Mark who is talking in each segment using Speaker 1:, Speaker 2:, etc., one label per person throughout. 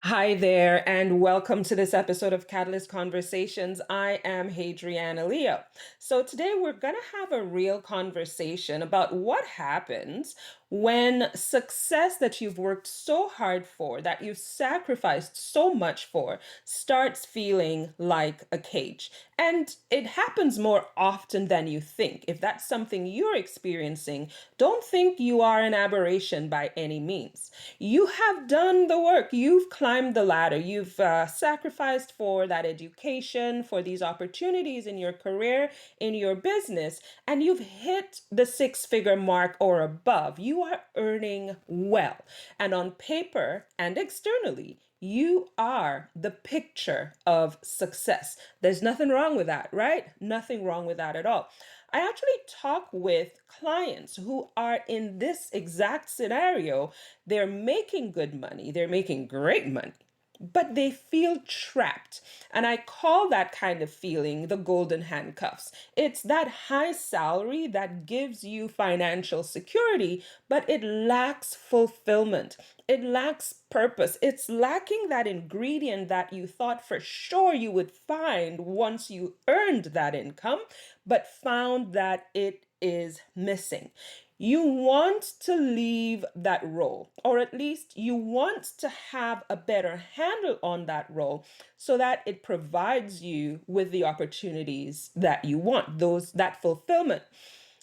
Speaker 1: Hi there, and welcome to this episode of Catalyst Conversations. I am Hadriana Leo. So, today we're going to have a real conversation about what happens when success that you've worked so hard for, that you've sacrificed so much for, starts feeling like a cage. And it happens more often than you think. If that's something you're experiencing, don't think you are an aberration by any means. You have done the work. You've climbed the ladder. You've sacrificed for that education, for these opportunities in your career, in your business, and you've hit the six-figure mark or above. You are earning well. And on paper and externally, you are the picture of success. There's nothing wrong with that, right? Nothing wrong with that at all. I actually talk with clients who are in this exact scenario. They're making good money, they're making great money, but they feel trapped. And I call that kind of feeling the golden handcuffs. It's that high salary that gives you financial security, but it lacks fulfillment. It lacks purpose. It's lacking that ingredient that you thought for sure you would find once you earned that income, but found that it is missing. You want to leave that role, or at least you want to have a better handle on that role so that it provides you with the opportunities that you want, that fulfillment.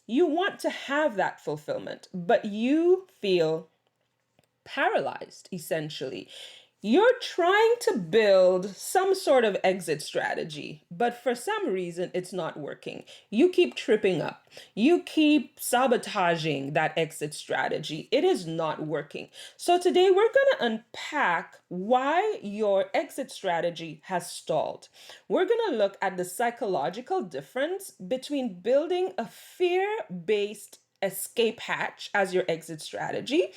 Speaker 1: You want to have that fulfillment, but you feel paralyzed essentially. You're trying to build some sort of exit strategy, but for some reason it's not working. You keep tripping up. You keep sabotaging that exit strategy. It is not working. So today we're going to unpack why your exit strategy has stalled. We're going to look at the psychological difference between building a fear-based escape hatch as your exit strategy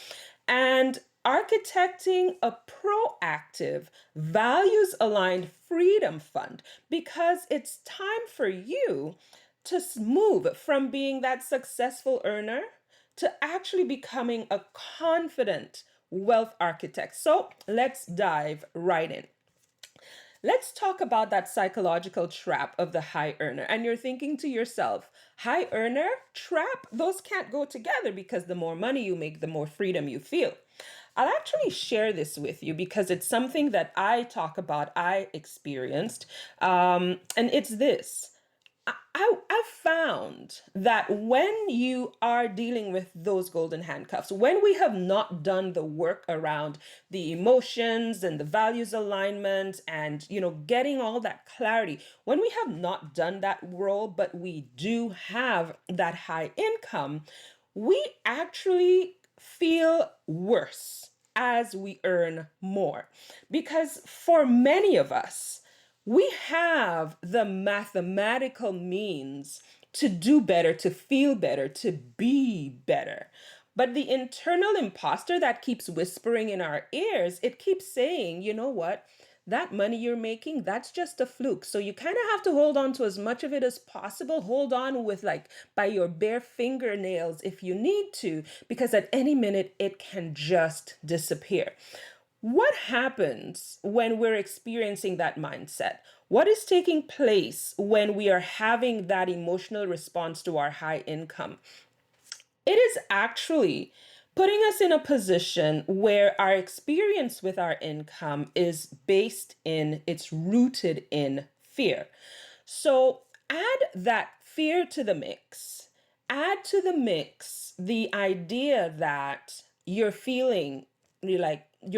Speaker 1: and architecting a proactive, values aligned freedom fund, because it's time for you to move from being that successful earner to actually becoming a confident wealth architect. So let's dive right in. Let's talk about that psychological trap of the high earner. And you're thinking to yourself, high earner, trap, those can't go together because the more money you make, the more freedom you feel. I'll actually share this with you because it's something that I talk about, I experienced. And it's this. I've found that when you are dealing with those golden handcuffs, when we have not done the work around the emotions and the values alignment and, getting all that clarity, when we have not done that role, but we do have that high income, we actually feel worse as we earn more. Because for many of us, we have the mathematical means to do better, to feel better, to be better. But the internal imposter that keeps whispering in our ears, it keeps saying, you know what? That money you're making, that's just a fluke. So you kind of have to hold on to as much of it as possible. Hold on with like by your bare fingernails if you need to, because at any minute it can just disappear. What happens when we're experiencing that mindset? What is taking place when we are having that emotional response to our high income? It is actually putting us in a position where our experience with our income is it's rooted in fear. So add that fear to the mix. Add to the mix the idea that you're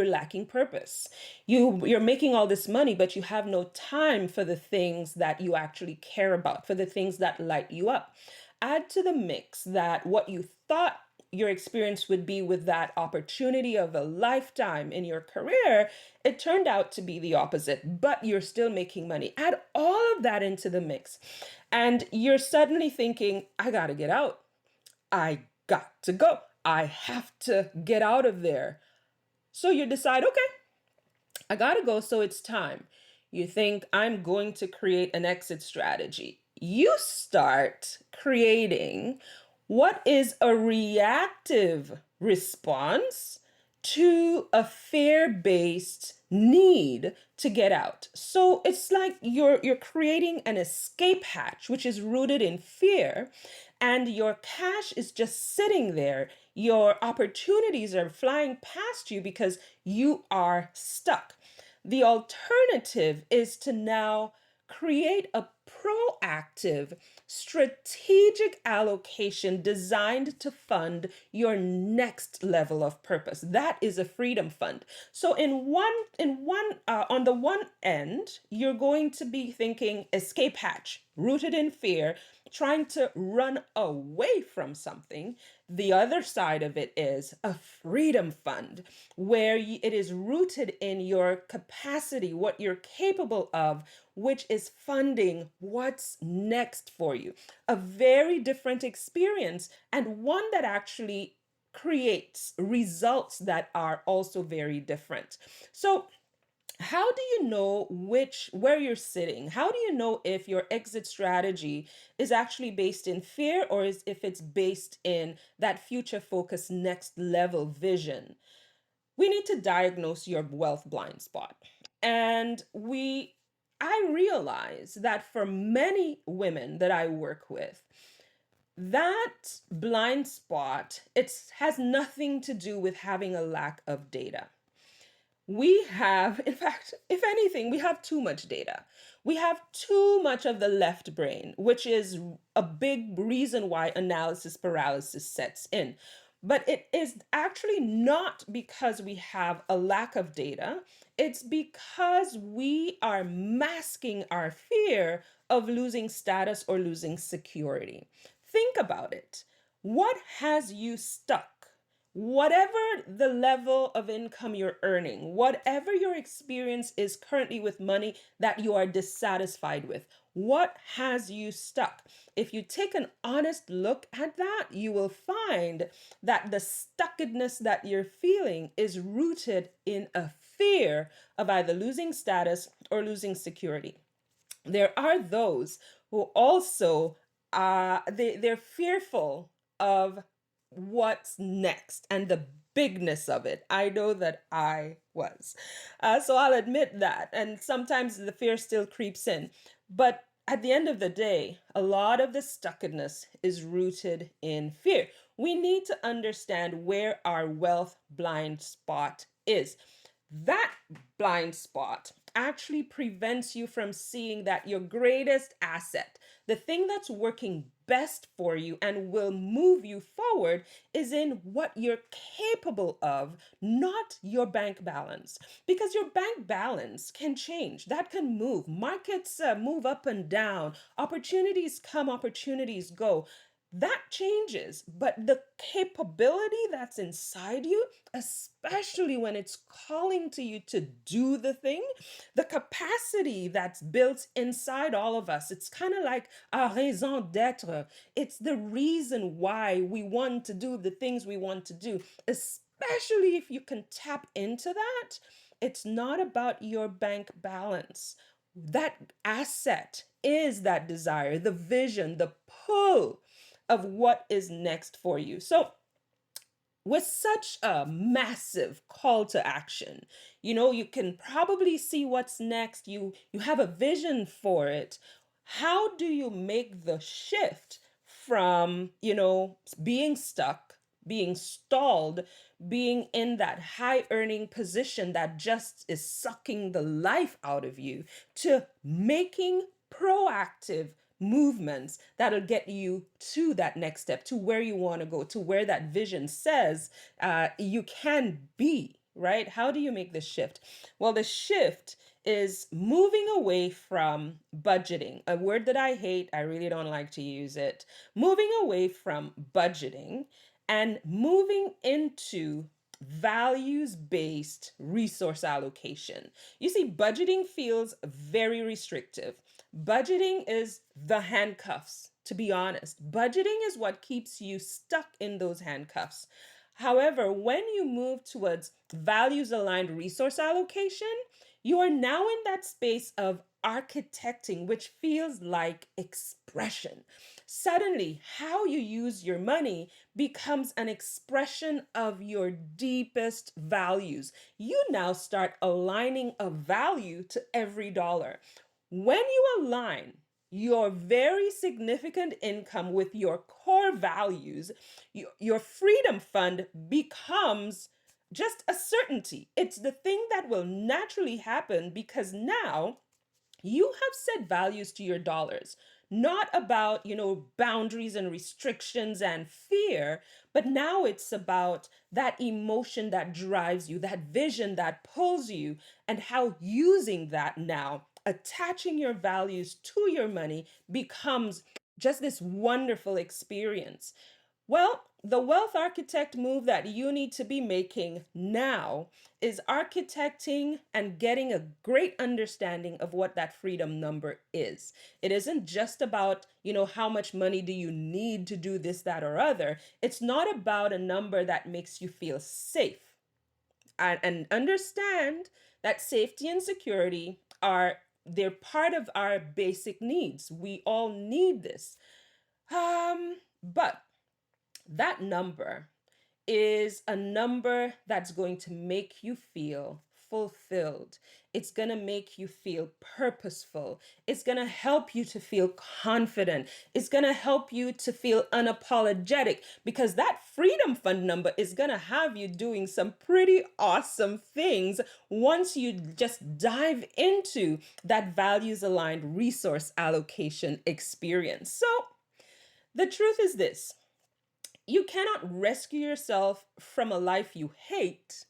Speaker 1: lacking purpose. You're making all this money, but you have no time for the things that you actually care about, for the things that light you up. Add to the mix that what you thought your experience would be with that opportunity of a lifetime in your career, it turned out to be the opposite, but you're still making money. Add all of that into the mix, and you're suddenly thinking, I gotta get out. I got to go. I have to get out of there. So you decide, okay, I gotta go, so it's time. You think, I'm going to create an exit strategy. You start creating what is a reactive response to a fear-based need to get out. So it's like you're creating an escape hatch which is rooted in fear, and your cash is just sitting there. Your opportunities are flying past you because you are stuck. The alternative is to now create a proactive, strategic allocation designed to fund your next level of purpose. That is a freedom fund. So on the one end, you're going to be thinking escape hatch, rooted in fear, trying to run away from something. The other side of it is a freedom fund where it is rooted in your capacity, what you're capable of, which is funding what's next for you. A very different experience, and one that actually creates results that are also very different. So, how do you know where you're sitting? How do you know if your exit strategy is actually based in fear, or if it's based in that future focused next level vision? We need to diagnose your wealth blind spot. And I realize that for many women that I work with, that blind spot, it has nothing to do with having a lack of data. We have, in fact, if anything, we have too much data. We have too much of the left brain, which is a big reason why analysis paralysis sets in. But it is actually not because we have a lack of data, it's because we are masking our fear of losing status or losing security. Think about it. What has you stuck? Whatever the level of income you're earning, whatever your experience is currently with money that you are dissatisfied with, what has you stuck? If you take an honest look at that, you will find that the stuckedness that you're feeling is rooted in a fear of either losing status or losing security. There are those who also they're fearful of what's next and the bigness of it. I know that I was. So I'll admit that. And sometimes the fear still creeps in. But at the end of the day, a lot of the stuckedness is rooted in fear. We need to understand where our wealth blind spot is. That blind spot actually prevents you from seeing that your greatest asset, the thing that's working best for you and will move you forward, is in what you're capable of, not your bank balance. Because your bank balance can change, that can move. Markets move up and down, opportunities come, opportunities go. That changes, but the capability that's inside you, especially when it's calling to you to do the thing, the capacity that's built inside all of us, it's kind of like a raison d'etre. It's the reason why we want to do the things we want to do, especially if you can tap into that. It's not about your bank balance. That asset is that desire, the vision, the pull of what is next for you. So, with such a massive call to action, you can probably see what's next. You have a vision for it. How do you make the shift from, being stuck, being stalled, being in that high earning position that just is sucking the life out of you, to making proactive movements that'll get you to that next step, to where you want to go, to where that vision says you can be, right? How do you make the shift? Well, the shift is moving away from budgeting, a word that I hate. I really don't like to use it. Moving away from budgeting and moving into values based resource allocation. You see, budgeting feels very restrictive. Budgeting is the handcuffs, to be honest. Budgeting is what keeps you stuck in those handcuffs. However, when you move towards values aligned resource allocation, You are now in that space of architecting, which feels like expression. Suddenly, how you use your money becomes an expression of your deepest values. You now start aligning a value to every dollar. When you align your very significant income with your core values, your freedom fund becomes just a certainty. It's the thing that will naturally happen because now you have set values to your dollars, not about, boundaries and restrictions and fear, but now it's about that emotion that drives you, that vision that pulls you, and how using that now, attaching your values to your money becomes just this wonderful experience. Well, the wealth architect move that you need to be making now is architecting and getting a great understanding of what that freedom number is. It isn't just about, how much money do you need to do this, that, or other. It's not about a number that makes you feel safe. And understand that safety and security they're part of our basic needs. We all need this. But that number is a number that's going to make you feel fulfilled. It's going to make you feel purposeful. It's going to help you to feel confident. It's going to help you to feel unapologetic because that freedom fund number is going to have you doing some pretty awesome things once you just dive into that values aligned resource allocation experience. So, the truth is this: you cannot rescue yourself from a life you hate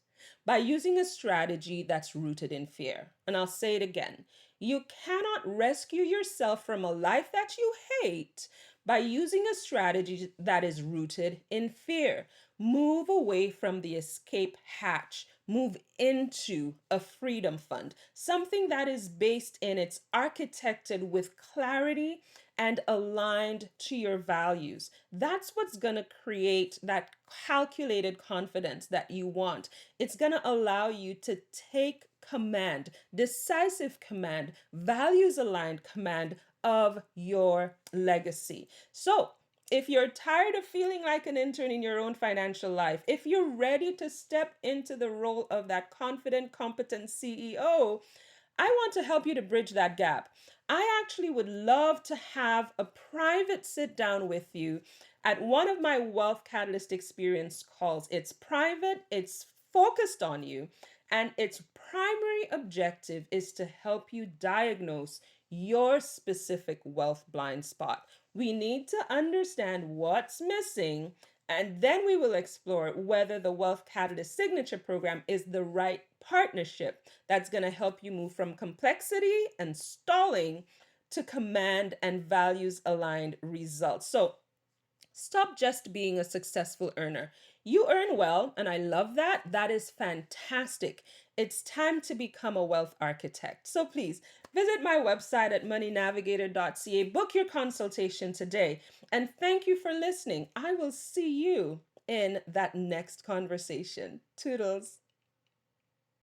Speaker 1: by using a strategy that's rooted in fear. And I'll say it again. You cannot rescue yourself from a life that you hate by using a strategy that is rooted in fear. Move away from the escape hatch. Move into a freedom fund, something that is based in it's architected with clarity and aligned to your values. That's what's going to create that calculated confidence that you want. It's going to allow you to take command, decisive command, values aligned command of your legacy. So, if you're tired of feeling like an intern in your own financial life, if you're ready to step into the role of that confident, competent CEO, I want to help you to bridge that gap. I actually would love to have a private sit down with you at one of my Wealth Catalyst experience calls. It's private, it's focused on you, and its primary objective is to help you diagnose your specific wealth blind spot. We need to understand what's missing, and then we will explore whether the Wealth Catalyst Signature Program is the right partnership that's going to help you move from complexity and stalling to command and values aligned results. So, stop just being a successful earner. You earn well, and I love that. That is fantastic. It's time to become a wealth architect. So please visit my website at moneynavigator.ca. Book your consultation today. And thank you for listening. I will see you in that next conversation. Toodles.